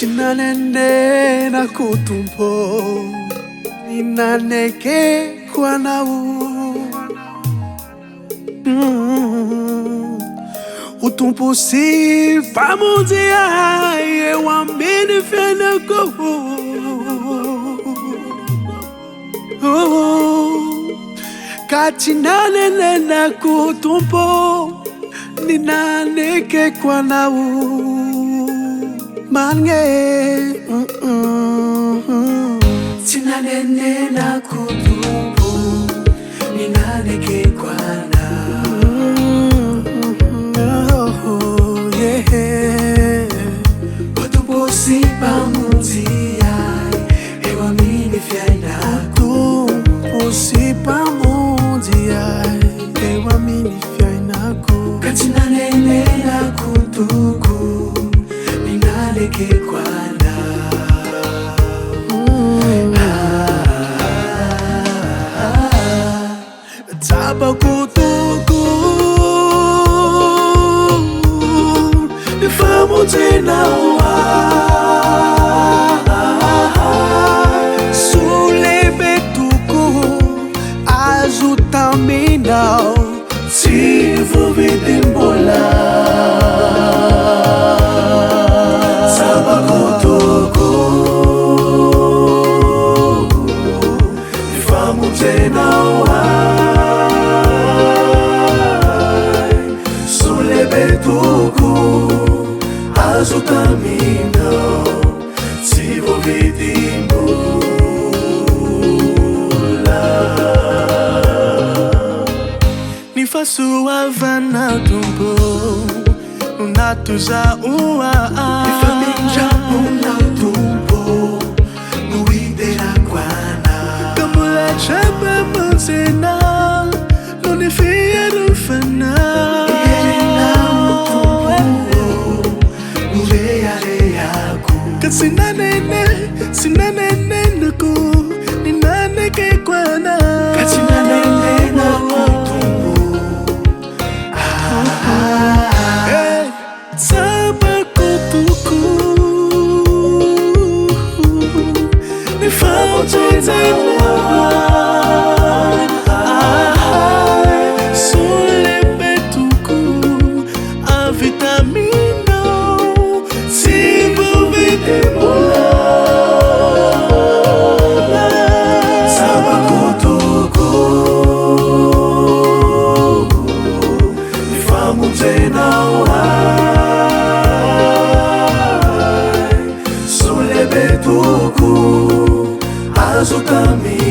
Katinanene na kutumpo ninaneke kwa nau utumpo si pamundia ye wambini feneko Katinanene na kutumpo ninaneke kwa nau mange Tinanene na kutumpo ninaneke kwa nau utumpo si pamundia ewa mini fiainako utumpo si pamundia ewa mini fiainako Katinanene na kutumpo ninaneke kwa nau Taba kutuku Nifamu tena Sule betuku Azutamina Sivu vidimbola Taba kutuku Nifamu tena Betuku azutamina sivo vidimbula Nifasu avana tumbo Nunatuza ua Nifaminja una tumbo Nuidera kwana Kamula chapa monsena Nunifia rufana Sinanene nuku ninaneke kwa nau Katinanene na kutumpo Taba kutuku Nifamu tena Sule betuku Avitamino Sivu vidimbola Sule betuku azutamina